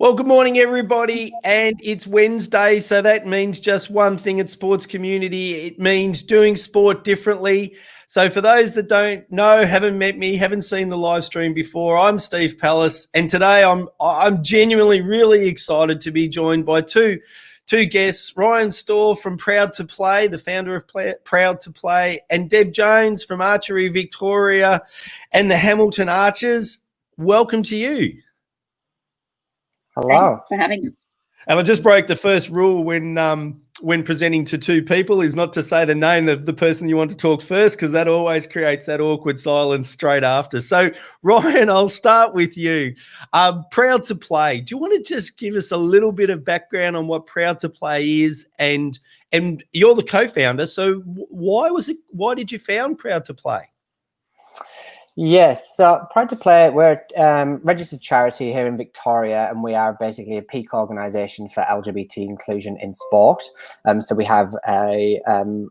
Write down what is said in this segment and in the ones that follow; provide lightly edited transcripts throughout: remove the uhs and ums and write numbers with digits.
Well, good morning, everybody. And it's Wednesday, so that means just one thing at Sports Community. It means doing sport differently. So for those that don't know, haven't met me, haven't seen the live stream before, I'm Steve Pallas, and today I'm genuinely really excited to be joined by two guests, Ryan Storr from Proud to Play, the founder of Proud to Play, and Deb Jones from Archery Victoria and the Hamilton Archers. Welcome to you. Hello. Thanks for having me. And I just broke the first rule when presenting to two people is not to say the name of the person you want to talk first, because that always creates that awkward silence straight after. So, Ryan, I'll start with you. Proud to Play. Do you want to just give us a little bit of background on what Proud to Play is? And you're the co-founder, so why did you found Proud to Play? Yes, so Proud to Play, we're a registered charity here in Victoria, and we are basically a peak organisation for LGBT inclusion in sport. So we have a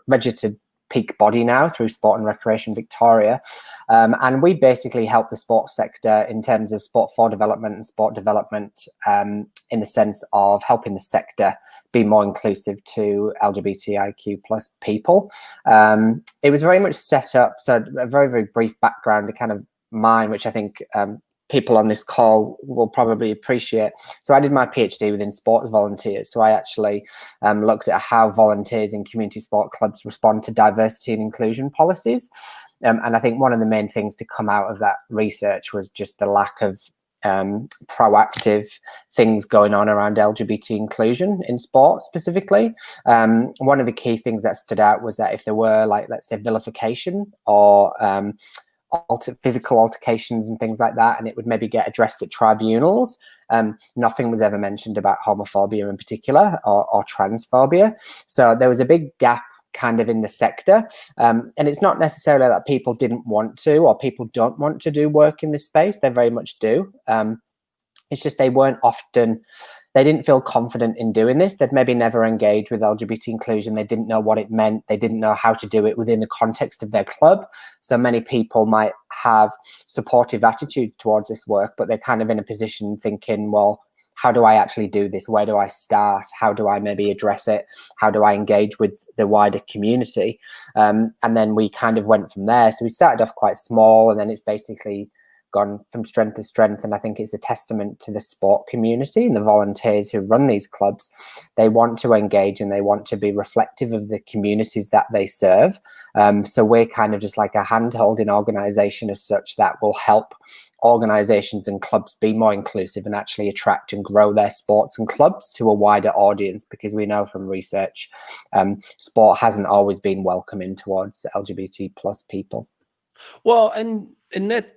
registered peak body now through Sport and Recreation Victoria, and we basically help the sports sector in terms of sport for development and sport development, in the sense of helping the sector be more inclusive to LGBTIQ plus people. It was very much set up, so a very, very brief background to kind of mine, which I think people on this call will probably appreciate. So I did my PhD within sports volunteers. So I actually looked at how volunteers in community sport clubs respond to diversity and inclusion policies. And I think one of the main things to come out of that research was just the lack of proactive things going on around LGBT inclusion in sport specifically. One of the key things that stood out was that if there were, like, let's say, vilification or physical altercations and things like that, and it would maybe get addressed at tribunals, nothing was ever mentioned about homophobia in particular or transphobia. So there was a big gap kind of in the sector, and it's not necessarily that people didn't want to or people don't want to do work in this space. They very much do. It's just they didn't feel confident in doing this. They'd maybe never engaged with LGBT inclusion. They didn't know what it meant. They didn't know how to do it within the context of their club. So many people might have supportive attitudes towards this work, but they're kind of in a position thinking, well, how do I actually do this? Where do I start? How do I maybe address it? How do I engage with the wider community? And then we kind of went from there. So we started off quite small, and then it's basically gone from strength to strength. And I think it's a testament to the sport community and the volunteers who run these clubs. They want to engage and they want to be reflective of the communities that they serve. So we're kind of just like a hand-holding organisation as such that will help organisations and clubs be more inclusive and actually attract and grow their sports and clubs to a wider audience, because we know from research sport hasn't always been welcoming towards LGBT plus people. Well, and that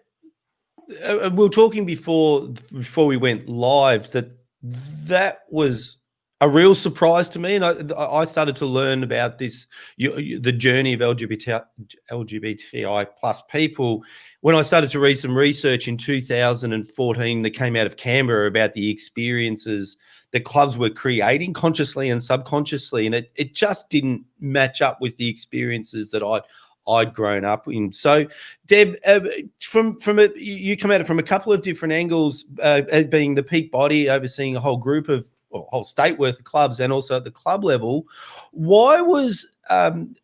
we were talking before we went live that was a real surprise to me, and I started to learn about this, the journey of LGBTI plus people, when I started to read some research in 2014 that came out of Canberra about the experiences that clubs were creating consciously and subconsciously, and it just didn't match up with the experiences that I'd grown up in. So, Deb, you come at it from a couple of different angles, as being the peak body overseeing a whole group of, or whole state worth of clubs, and also at the club level. Why was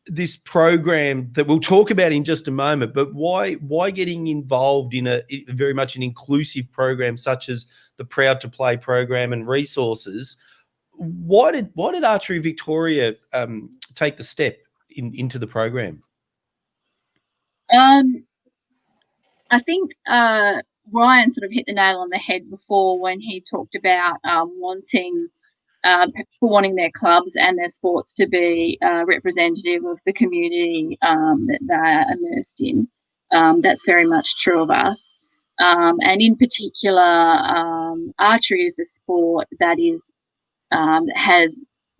this program that we'll talk about in just a moment, but why getting involved in a very much an inclusive program such as the Proud to Play program and resources? Why did Archery Victoria take the step into the program? I think Ryan sort of hit the nail on the head before when he talked about wanting their clubs and their sports to be representative of the community that they're immersed in. That's very much true of us. And in particular, archery is a sport that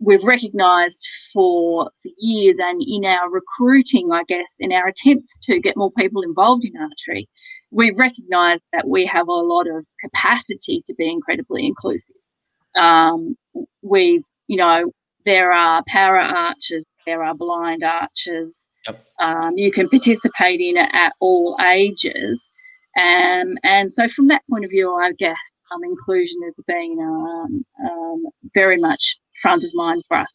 we've recognised for years, and in our recruiting, I guess, in our attempts to get more people involved in archery, we recognise that we have a lot of capacity to be incredibly inclusive. There are para archers, there are blind archers. Yep. You can participate in it at all ages. And so from that point of view, I guess inclusion has been very much front of mind for us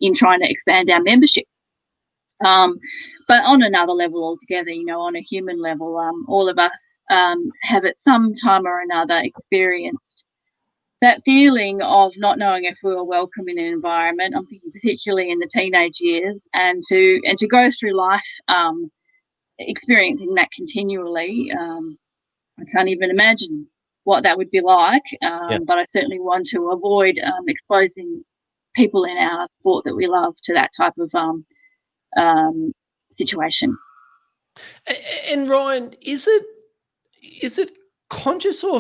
in trying to expand our membership. But on another level altogether, on a human level, all of us have at some time or another experienced that feeling of not knowing if we were welcome in an environment. I'm thinking particularly in the teenage years, and to go through life experiencing that continually. I can't even imagine what that would be like, but I certainly want to avoid exposing people in our sport that we love to that type of situation. And Ryan, is it conscious or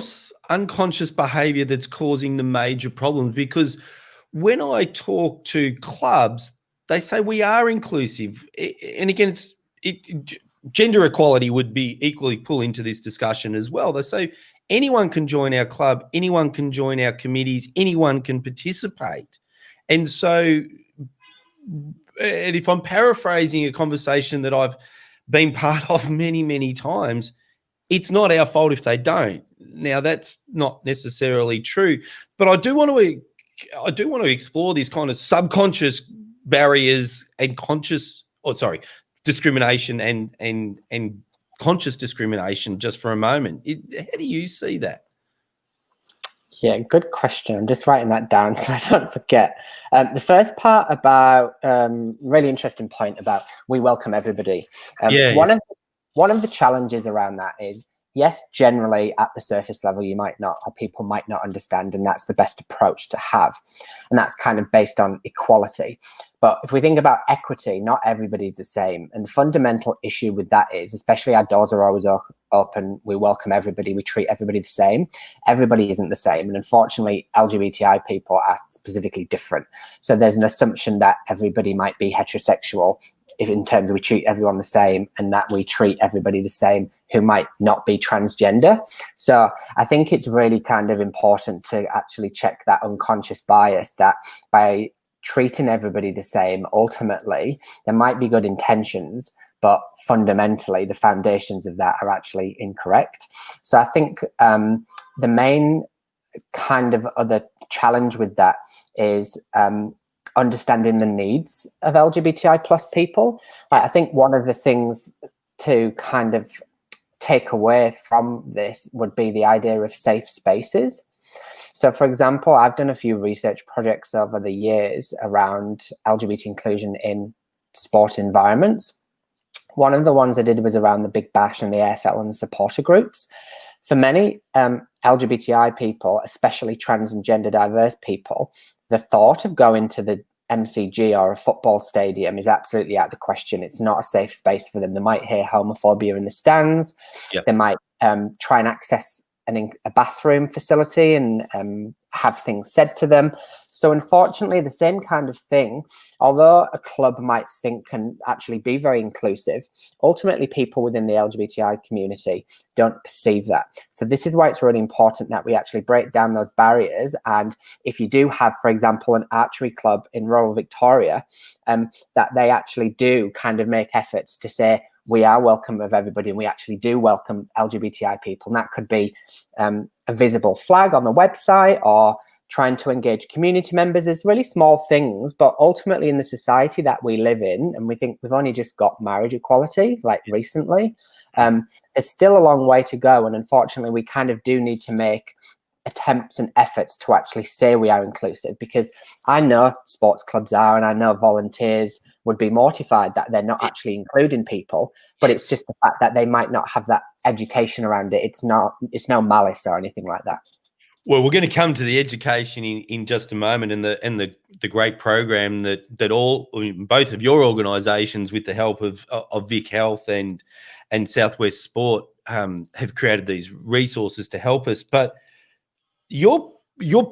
unconscious behaviour that's causing the major problems? Because when I talk to clubs, they say we are inclusive, and again, gender equality would be equally pull into this discussion as well. They say anyone can join our club, anyone can join our committees, anyone can participate. And so, and if I'm paraphrasing a conversation that I've been part of many, many times, it's not our fault if they don't. Now, that's not necessarily true, but I do want to explore this kind of subconscious barriers and discrimination and conscious discrimination just for a moment. How do you see that? Yeah, good question. I'm just writing that down so I don't forget. The first part about really interesting point about we welcome everybody. One of the challenges around that is, yes, generally at the surface level, people might not understand, and that's the best approach to have. And that's kind of based on equality. But if we think about equity, not everybody's the same. And the fundamental issue with that is, especially our doors are always open, we welcome everybody, we treat everybody the same. Everybody isn't the same. And unfortunately, LGBTI people are specifically different. So there's an assumption that everybody might be heterosexual if in terms of we treat everyone the same, and that we treat everybody the same who might not be transgender. So I think it's really kind of important to actually check that unconscious bias, that by treating everybody the same, ultimately, there might be good intentions, but fundamentally the foundations of that are actually incorrect. So I think the main kind of other challenge with that is understanding the needs of LGBTI plus people. I think one of the things to kind of take away from this would be the idea of safe spaces. So, for example, I've done a few research projects over the years around LGBT inclusion in sport environments. One of the ones I did was around the Big Bash and the AFL and the supporter groups. For many LGBTI people, especially trans and gender diverse people, the thought of going to the MCG or a football stadium is absolutely out of the question. It's not a safe space for them. They might hear homophobia in the stands. Yep. They might try and access a bathroom facility and have things said to them. So unfortunately, the same kind of thing, although a club might think can actually be very inclusive, ultimately people within the LGBTI community don't perceive that. So this is why it's really important that we actually break down those barriers. And if you do have, for example, an archery club in rural Victoria, that they actually do kind of make efforts to say, we are welcome of everybody, and we actually do welcome LGBTI people. And that could be a visible flag on the website, or trying to engage community members. There's really small things, but ultimately in the society that we live in, and we think we've only just got marriage equality like recently, there's still a long way to go. And unfortunately, we kind of do need to make attempts and efforts to actually say we are inclusive, because I know sports clubs are, and I know volunteers would be mortified that they're not actually including people, but it's just the fact that they might not have that education around it. It's no malice or anything like that. Well, we're going to come to the education in just a moment, and the great program that both of your organisations, with the help of VicHealth and Southwest Sport, have created these resources to help us. But your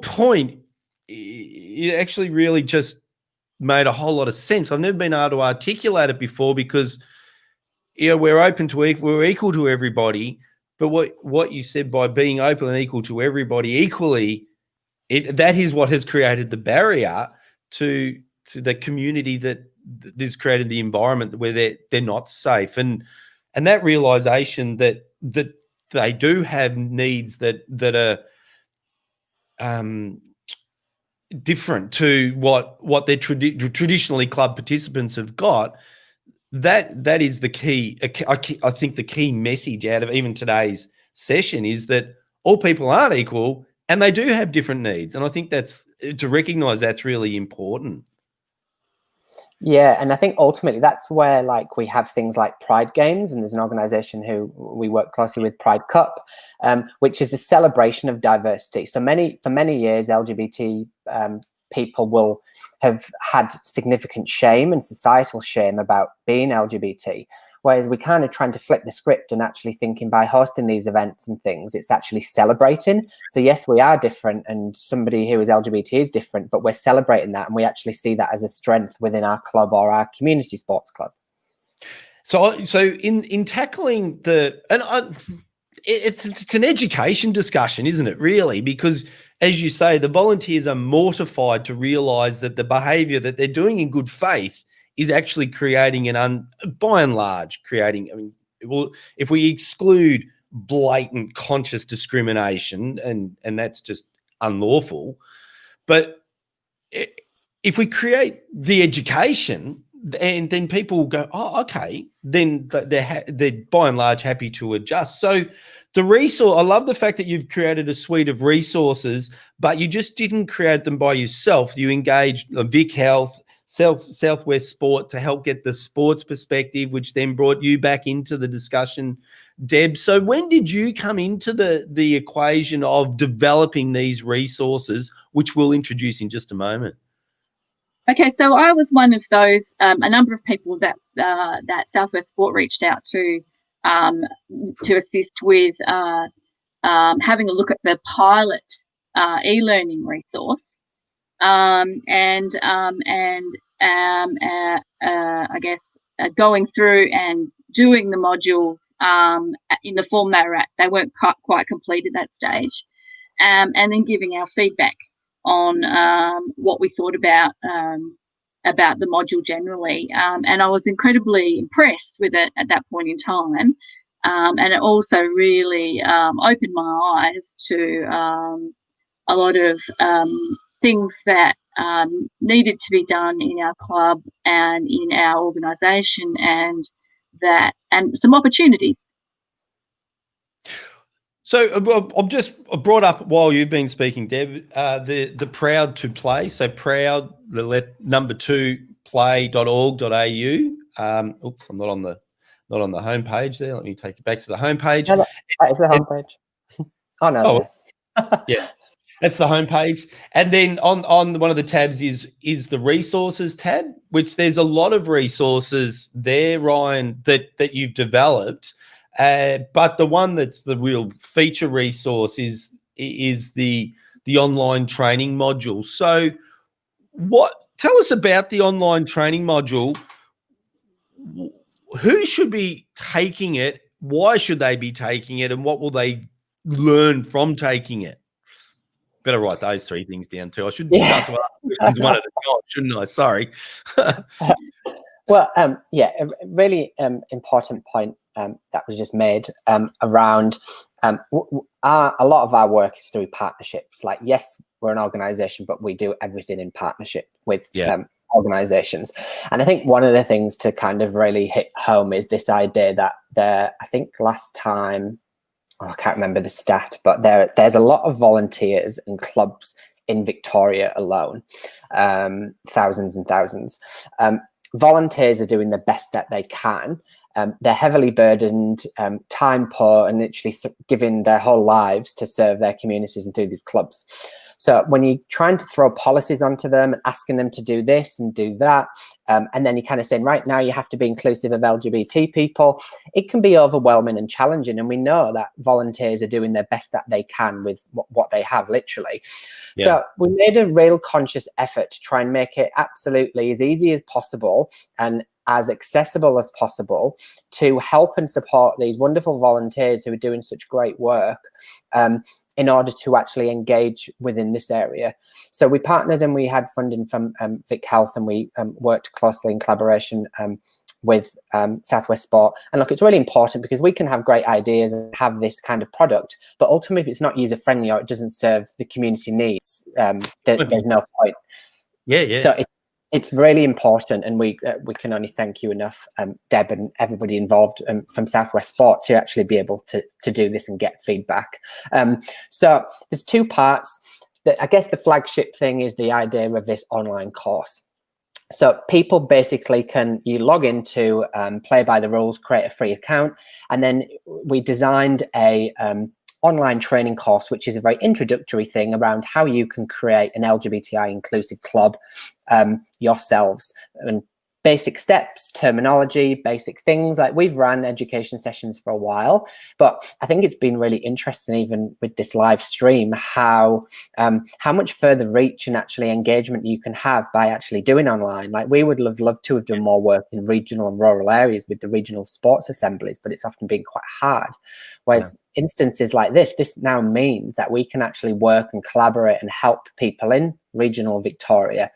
point, it actually really just made a whole lot of sense. I've never been able to articulate it before, because we're equal to everybody. But what you said, by being open and equal to everybody equally, that is what has created the barrier to the community that has created the environment where they're not safe. And that realization that they do have needs that are different to what their traditionally club participants have got. That is the key. I think the key message out of even today's session is that all people aren't equal and they do have different needs. And I think that's to recognise that's really important. Yeah, and I think ultimately that's where like we have things like Pride Games, and there's an organisation who we work closely with, Pride Cup, which is a celebration of diversity. So for many years, LGBT people will have had significant shame and societal shame about being LGBT. Whereas we're kind of trying to flip the script and actually thinking by hosting these events and things, it's actually celebrating. So yes, we are different and somebody who is LGBT is different, but we're celebrating that and we actually see that as a strength within our club or our community sports club. So in tackling it's an education discussion, isn't it, really? Because as you say, the volunteers are mortified to realise that the behaviour that they're doing in good faith is actually creating by and large, if we exclude blatant conscious discrimination, and that's just unlawful, but if we create the education, and then people will go, oh, okay, then they're by and large happy to adjust. So the resource, I love the fact that you've created a suite of resources, but you just didn't create them by yourself. You engaged VicHealth, Southwest Sport to help get the sports perspective, which then brought you back into the discussion, Deb. So when did you come into the equation of developing these resources, which we'll introduce in just a moment? Okay, so I was one of those, a number of people that Southwest Sport reached out to assist with having a look at the pilot e-learning resource, I guess going through and doing the modules in the form they weren't quite complete at that stage, and then giving our feedback on what we thought about the module generally, and I was incredibly impressed with it at that point in time, and it also really opened my eyes to a lot of things that needed to be done in our club and in our organisation, and some opportunities. So I've brought up while you've been speaking, Deb, the Proud to Play. So Proud, #2 play.org.au. Oops, I'm not on the homepage there. Let me take you back to the homepage. No, that is the homepage. Oh no. Oh, yeah. That's the homepage. And then on one of the tabs is the resources tab, which there's a lot of resources there, Ryan, that you've developed. But the one that's the real feature resource is the online training module. So tell us about the online training module. Who should be taking it? Why should they be taking it? And what will they learn from taking it? Better write those three things down too. I should start to ask questions one at a time, shouldn't I? Sorry. Well, yeah, a really important point that was just made around a lot of our work is through partnerships. Like, yes, we're an organisation, but we do everything in partnership with organisations. And I think one of the things to kind of really hit home is this idea that I think last time, I can't remember the stat, but there's a lot of volunteers and clubs in Victoria alone, thousands and thousands. Volunteers are doing the best that they can. They're heavily burdened, time poor, and literally giving their whole lives to serve their communities and do these clubs. So when you're trying to throw policies onto them and asking them to do this and do that, and then you're kind of saying, right now you have to be inclusive of LGBT people, it can be overwhelming and challenging. And we know that volunteers are doing their best that they can with what they have, literally. Yeah. So we made a real conscious effort to try and make it absolutely as easy as possible and as accessible as possible to help and support these wonderful volunteers who are doing such great work in order to actually engage within this area. So we partnered and we had funding from VicHealth, and we worked closely in collaboration with Southwest Sport. And look, it's really important because we can have great ideas and have this kind of product, but ultimately if it's not user friendly or it doesn't serve the community needs, there's no point. Yeah. So it's really important, and we can only thank you enough, Deb and everybody involved from Southwest Sport, to actually be able to do this and get feedback. So there's two parts. I guess the flagship thing is the idea of this online course. So people basically you log into Play by the Rules, create a free account, and then we designed a online training course, which is a very introductory thing around how you can create an LGBTI inclusive club yourselves, and basic steps, terminology, basic things. Like, we've ran education sessions for a while, but I think it's been really interesting, even with this live stream, how much further reach and actually engagement you can have by actually doing online. Like, we would love to have done more work in regional and rural areas with the regional sports assemblies, but it's often been quite hard. Whereas instances like this now means that we can actually work and collaborate and help people in regional Victoria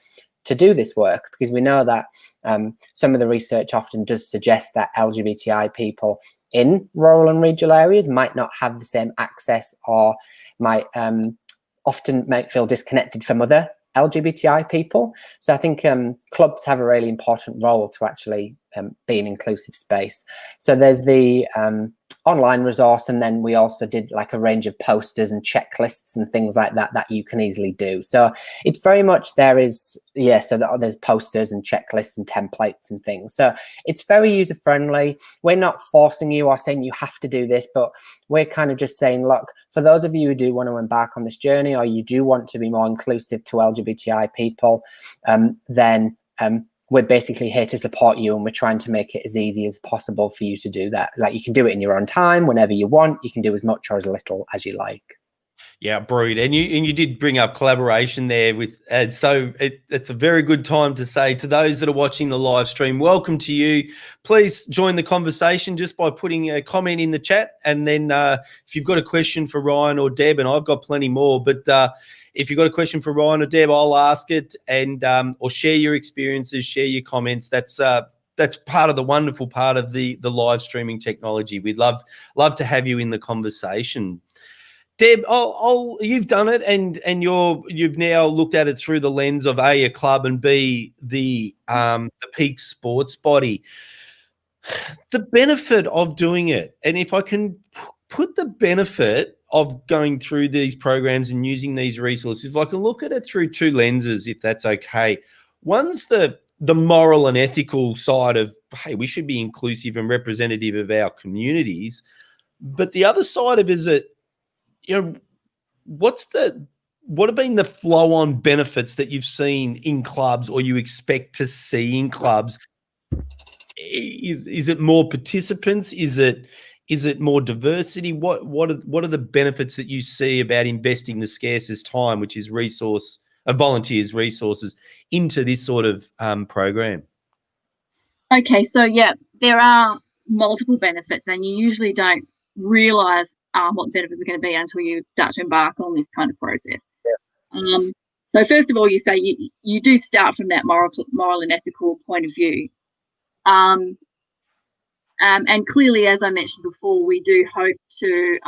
to do this work, because we know that some of the research often does suggest that LGBTI people in rural and regional areas might not have the same access, or might often feel disconnected from other LGBTI people. So I think clubs have a really important role to actually be an inclusive space. So there's the online resource, and then we also did like a range of posters and checklists and things like that you can easily do. So it's very much there's posters and checklists and templates and things. So it's very user friendly. We're not forcing you or saying you have to do this, but we're kind of just saying, look, for those of you who do want to embark on this journey, or you do want to be more inclusive to LGBTI people, then we're basically here to support you, and we're trying to make it as easy as possible for you to do that. Like, you can do it in your own time, whenever you want. You can do as much or as little as you like. Yeah, brilliant. And you did bring up collaboration there with ads. So it's a very good time to say to those that are watching the live stream, welcome to you. Please join the conversation just by putting a comment in the chat. And then if you've got a question for Ryan or Deb, and I've got plenty more, but if you've got a question for Ryan or Deb, I'll ask it, and or share your experiences, share your comments. That's part of the wonderful part of the live streaming technology. We'd love to have you in the conversation. Deb, you've done it, and you've now looked at it through the lens of A, a club, and B, the peak sports body. The benefit of doing it, and if I can put the benefit of going through these programs and using these resources, if I can look at it through two lenses, if that's okay. One's the moral and ethical side of, hey, we should be inclusive and representative of our communities. But the other side of it is that, what have been the flow-on benefits that you've seen in clubs, or you expect to see in clubs? Is it more participants? Is it more diversity? What are the benefits that you see about investing the scarcest time, which is volunteers' resources, into this sort of program? Okay, so yeah, there are multiple benefits, and you usually don't realise what the benefits are going to be until you start to embark on this kind of process. Yeah. So first of all, you say you do start from that moral and ethical point of view. And clearly, as I mentioned before, we do hope to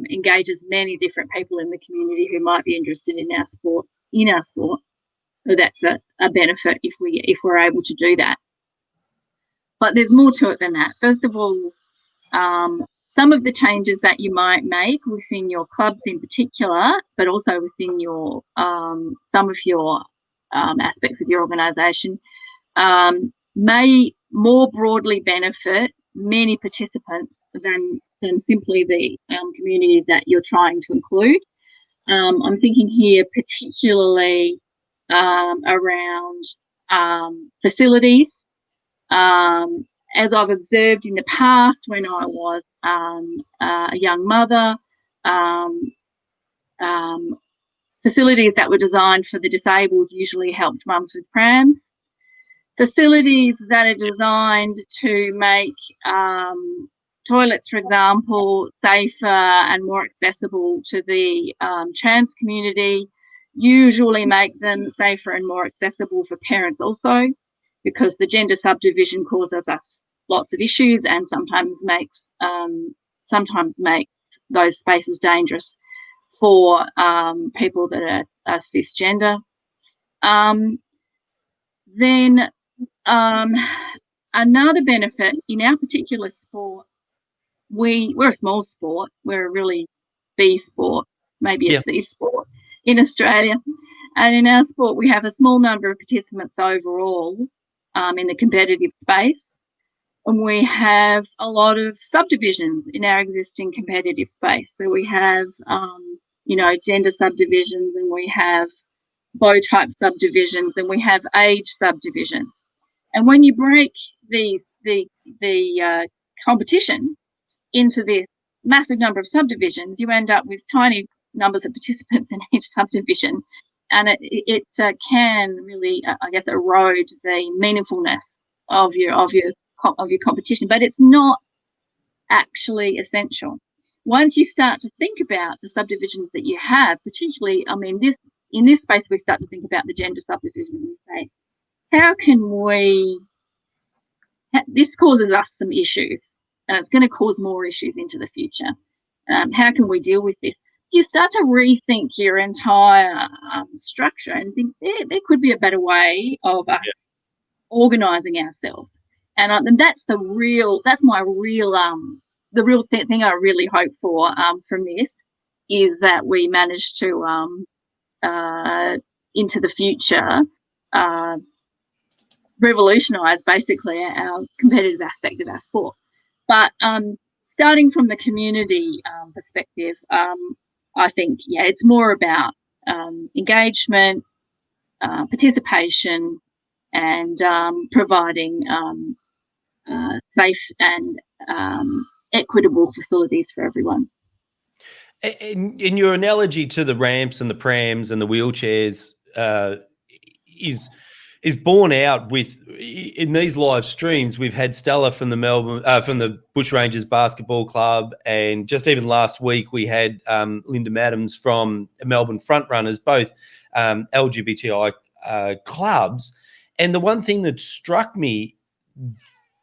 engage as many different people in the community who might be interested in our sport. So that's a benefit if we're able to do that. But there's more to it than that. First of all, some of the changes that you might make within your clubs in particular, but also within your some of your aspects of your organisation, may more broadly benefit many participants than simply the community that you're trying to include. I'm thinking here particularly around facilities. As I've observed in the past, when I was a young mother, facilities that were designed for the disabled usually helped mums with prams. Facilities that are designed to make toilets, for example, safer and more accessible to the trans community usually make them safer and more accessible for parents also, because the gender subdivision causes us lots of issues and sometimes makes those spaces dangerous for people that are cisgender. Then another benefit in our particular sport, we're a small sport. We're a really B sport, maybe a C sport in Australia. And in our sport, we have a small number of participants overall in the competitive space. And we have a lot of subdivisions in our existing competitive space. So we have, gender subdivisions, and we have bow type subdivisions, and we have age subdivisions. And when you break the competition into this massive number of subdivisions, you end up with tiny numbers of participants in each subdivision, and it can really, erode the meaningfulness of your competition. But it's not actually essential. Once you start to think about the subdivisions that you have, particularly, in this space, we start to think about the gender subdivision and say, how can we? This causes us some issues, and it's going to cause more issues into the future. How can we deal with this? You start to rethink your entire structure and think there could be a better way of organising ourselves. And that's the real thing I really hope for from this, is that we manage to into the future revolutionise basically our competitive aspect of our sport. But starting from the community perspective, I think it's more about engagement, participation, and providing safe and equitable facilities for everyone. In your analogy to the ramps and the prams and the wheelchairs is borne out with, in these live streams, we've had Stella from the Bushrangers Basketball Club, and just even last week we had Linda Madams from Melbourne Frontrunners, both LGBTI clubs. And the one thing that struck me,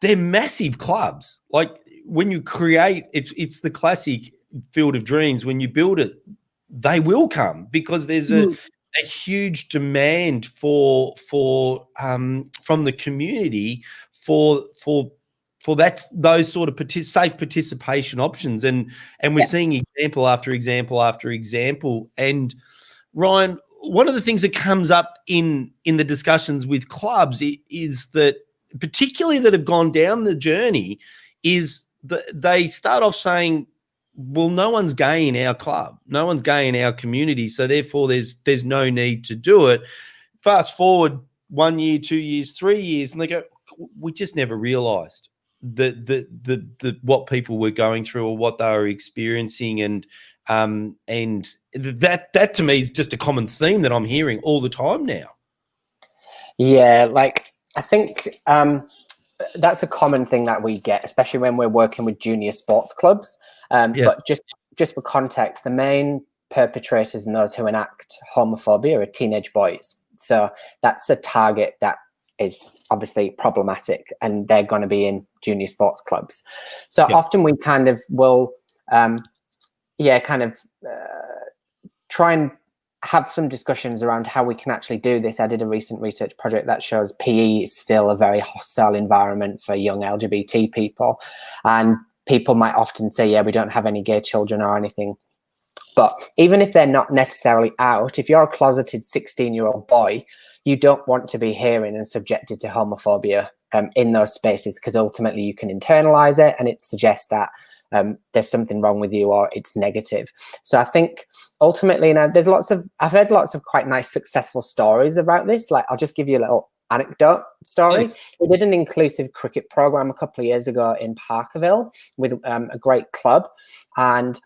they're massive clubs. Like, when you create, it's the classic Field of Dreams. When you build it, they will come, because there's a huge demand from the community for those sort of safe participation options, and we're seeing example after example after example. And Ryan, one of the things that comes up in the discussions with clubs is that, particularly that have gone down the journey, is that they start off saying, well, no one's gay in our club, no one's gay in our community, so therefore there's no need to do it. Fast forward 1 year, 2 years, 3 years, and they go, we just never realised the what people were going through or what they were experiencing, and that to me is just a common theme that I'm hearing all the time now. Yeah, like, I think that's a common thing that we get, especially when we're working with junior sports clubs. But just for context, the main perpetrators and those who enact homophobia are teenage boys. So that's a target that is obviously problematic, and they're going to be in junior sports clubs. So often we kind of will, try and have some discussions around how we can actually do this. I did a recent research project that shows PE is still a very hostile environment for young LGBT people. And people might often say, yeah, we don't have any gay children or anything. But even if they're not necessarily out, if you're a closeted 16-year-old boy, you don't want to be hearing and subjected to homophobia in those spaces, because ultimately you can internalize it, and it suggests that there's something wrong with you or it's negative. So I think ultimately, I've heard lots of quite nice successful stories about this. Like, I'll just give you a little anecdote story. Nice. We did an inclusive cricket program a couple of years ago in Parkerville with a great club, and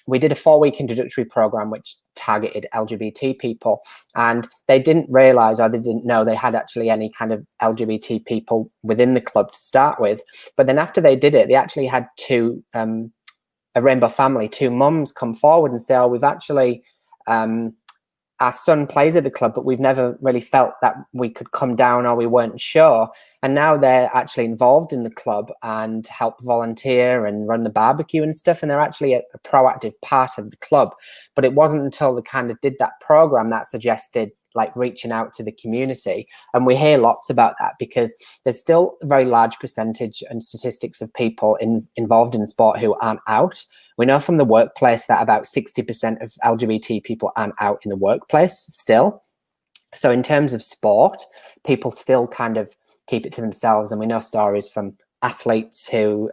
we did a 4-week introductory program which targeted LGBT people, and they didn't realize, or they didn't know they had actually any kind of LGBT people within the club to start with. But then after they did it, they actually had a rainbow family, 2 mums come forward and say, oh, we've actually our son plays at the club, but we've never really felt that we could come down or we weren't sure. And now they're actually involved in the club and help volunteer and run the barbecue and stuff. And they're actually a proactive part of the club. But it wasn't until they kind of did that program that suggested like reaching out to the community. And we hear lots about that because there's still a very large percentage and statistics of people involved in sport who aren't out. We know from the workplace that about 60% of LGBT people aren't out in the workplace still. So in terms of sport, people still kind of keep it to themselves. And we know stories from athletes who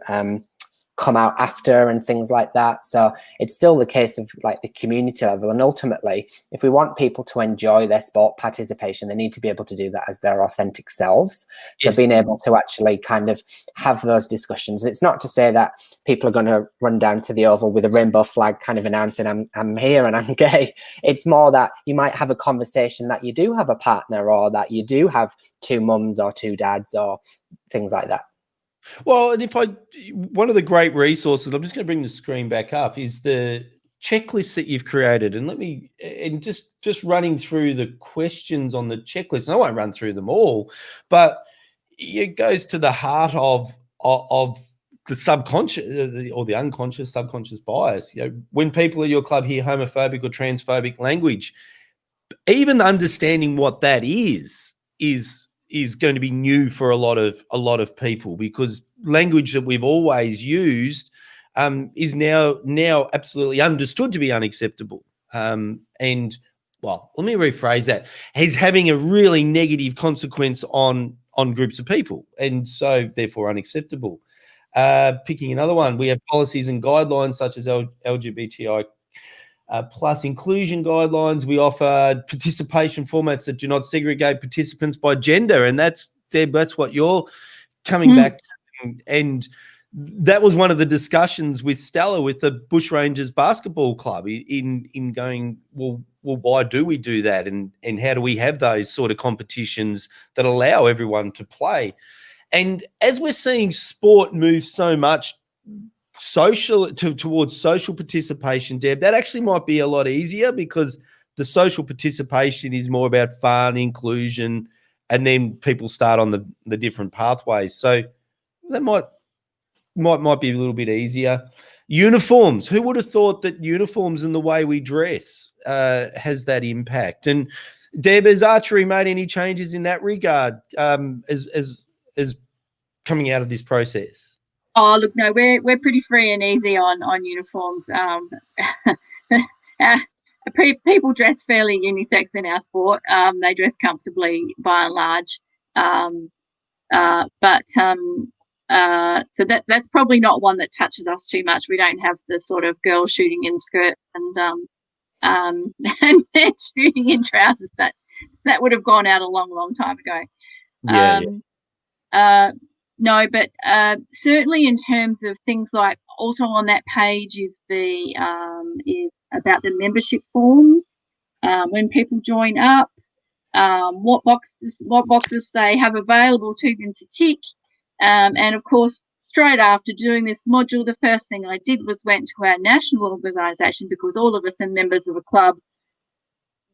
come out after and things like that. So it's still the case of like the community level. And ultimately, if we want people to enjoy their sport participation, they need to be able to do that as their authentic selves. So being able to actually kind of have those discussions. And it's not to say that people are going to run down to the Oval with a rainbow flag kind of announcing I'm here and I'm gay. It's more that you might have a conversation that you do have a partner or that you do have two mums or two dads or things like that. Well, and one of the great resources, I'm just going to bring the screen back up, is the checklist that you've created. And just running through the questions on the checklist, and I won't run through them all, but it goes to the heart of the subconscious or the unconscious, subconscious bias. You know, when people at your club hear homophobic or transphobic language, even understanding what that is going to be new for a lot of people, because language that we've always used is now absolutely understood to be unacceptable. And well, let me rephrase that, is having a really negative consequence on groups of people, and so therefore unacceptable. Picking another one, we have policies and guidelines such as LGBTI plus inclusion guidelines. We offer participation formats that do not segregate participants by gender, and that's what you're coming back to. And that was one of the discussions with Stella, with the Bushrangers Basketball Club, in going, well, why do we do that, and how do we have those sort of competitions that allow everyone to play? And as we're seeing sport move so much towards social participation, Deb, that actually might be a lot easier, because the social participation is more about fun, inclusion, and then people start on the different pathways. So that might be a little bit easier. Uniforms. Who would have thought that uniforms and the way we dress has that impact? And Deb, has Archery made any changes in that regard as coming out of this process? Oh, look, no, we're pretty free and easy on uniforms. People dress fairly unisex in our sport. They dress comfortably by and large. So that's probably not one that touches us too much. We don't have the sort of girls shooting in skirts and men shooting in trousers. That would have gone out a long time ago. No, but certainly in terms of things like, also on that page is is about the membership forms. When people join up, what boxes they have available to them to tick. And of course, straight after doing this module, the first thing I did was went to our national organisation, because all of us are members of a club,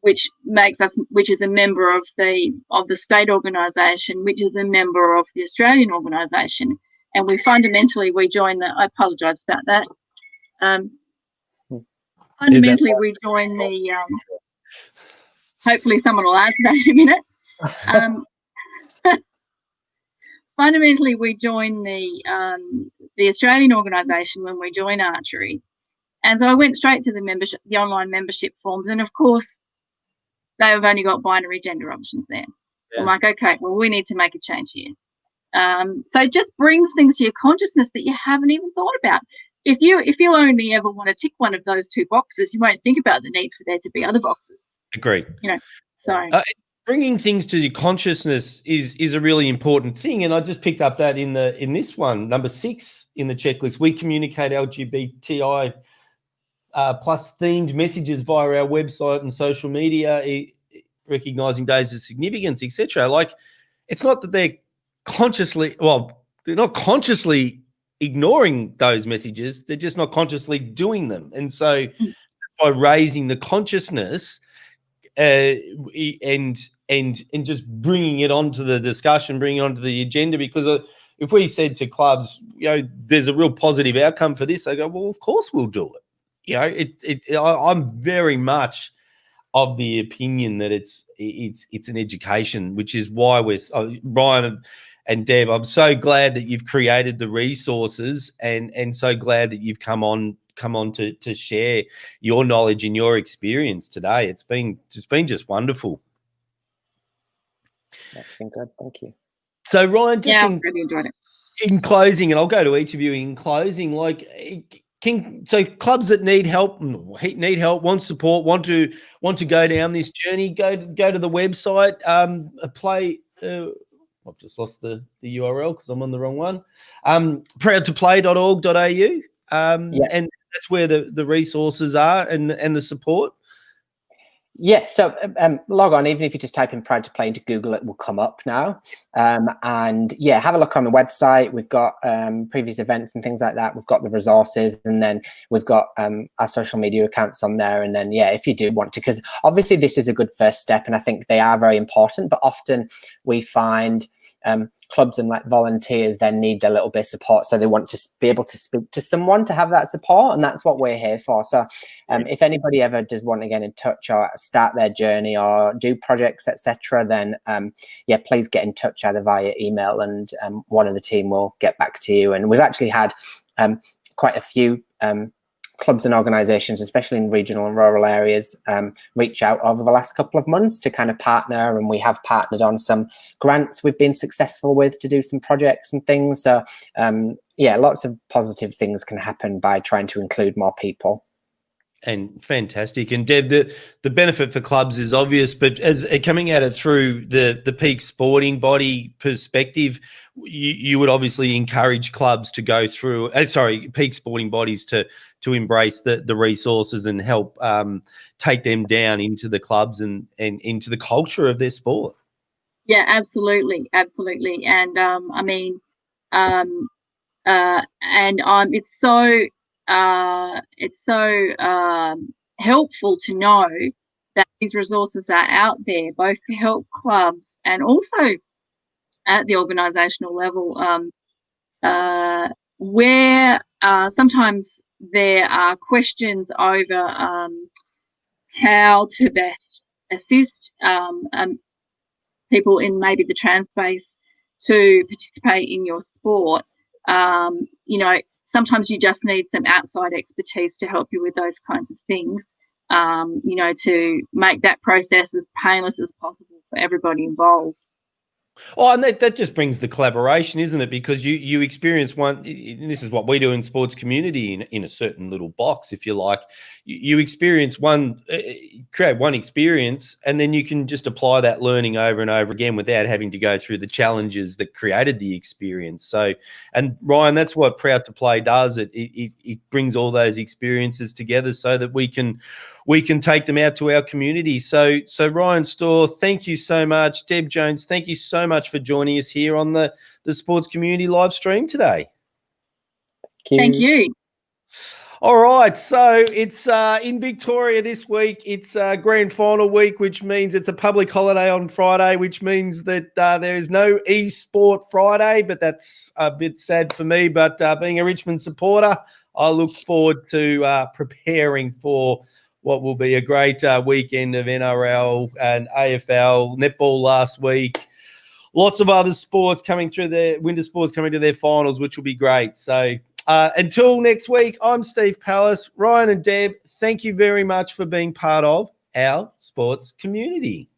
which is a member of the state organisation, which is a member of the Australian organisation, and we join the. I apologise about that. Fundamentally, we join the. Hopefully, someone will answer that in a minute. Fundamentally, we join the Australian organisation when we join Archery, and so I went straight to the online membership forms, and of course, they've only got binary gender options there. Yeah. I'm like, okay, well, we need to make a change here. So it just brings things to your consciousness that you haven't even thought about. If you only ever want to tick one of those two boxes, you won't think about the need for there to be other boxes. Agreed. So bringing things to your consciousness is a really important thing. And I just picked up that in this one, number 6 in the checklist. We communicate LGBTI plus themed messages via our website and social media, recognizing days of significance, etc. Like, it's not that they're not consciously ignoring those messages, they're just not consciously doing them. And so by raising the consciousness, and just bringing it onto the discussion, bringing it onto the agenda, because if we said to clubs, there's a real positive outcome for this, they go, well, of course we'll do it. I'm very much of the opinion that it's an education, which is why we're Ryan and Deb, I'm so glad that you've created the resources and so glad that you've come on to share your knowledge and your experience today. It's been just wonderful. That's been good. Thank you. So Ryan, just I've really enjoyed it. In closing, and I'll go to each of you in closing, so clubs that need help, want support, want to go down this journey, go to the website, I've just lost the URL because I'm on the wrong one. Proudtoplay.org.au. And that's where the resources are and the support. Yeah, so log on. Even if you just type in Proud to Play into Google, it will come up now. And yeah, have a look on the website. We've got previous events and things like that. We've got the resources, and then we've got our social media accounts on there. And then, yeah, if you do want to, because obviously this is a good first step, and I think they are very important, but often we find clubs and like volunteers then need a little bit of support, so they want to be able to speak to someone to have that support, and that's what we're here for. So if anybody ever does want to get in touch or start their journey or do projects, etc., then yeah, please get in touch either via email, and one of the team will get back to you. And we've actually had quite a few clubs and organizations, especially in regional and rural areas, reach out over the last couple of months to kind of partner, and we have partnered on some grants we've been successful with to do some projects and things. So yeah, lots of positive things can happen by trying to include more people. And fantastic. And Deb, the benefit for clubs is obvious, but as coming at it through the peak sporting body perspective, you would obviously encourage clubs to go through, peak sporting bodies to embrace the resources and help take them down into the clubs and into the culture of their sport. Yeah, absolutely. And I mean, it's so helpful to know that these resources are out there, both to help clubs and also at the organisational level, where sometimes there are questions over how to best assist people in maybe the trans space to participate in your sport. Sometimes you just need some outside expertise to help you with those kinds of things, to make that process as painless as possible for everybody involved. Oh, and that just brings the collaboration, isn't it? Because you experience one, and this is what we do in sports community in a certain little box, if you like. You experience create one experience, and then you can just apply that learning over and over again without having to go through the challenges that created the experience. So, and Ryan, that's what Proud to Play does. It brings all those experiences together so that we can take them out to our community. So Ryan Storr, thank you so much. Deb Jones, thank you so much for joining us here on the Sports Community live stream today. Thank you. All right, so it's in Victoria this week. It's grand final week, which means it's a public holiday on Friday, which means that there is no eSport Friday, but that's a bit sad for me. But being a Richmond supporter, I look forward to preparing for what will be a great weekend of NRL and AFL, netball last week. Lots of other sports coming through winter sports coming to their finals, which will be great. So until next week, I'm Steve Pallas. Ryan and Deb, thank you very much for being part of our sports community.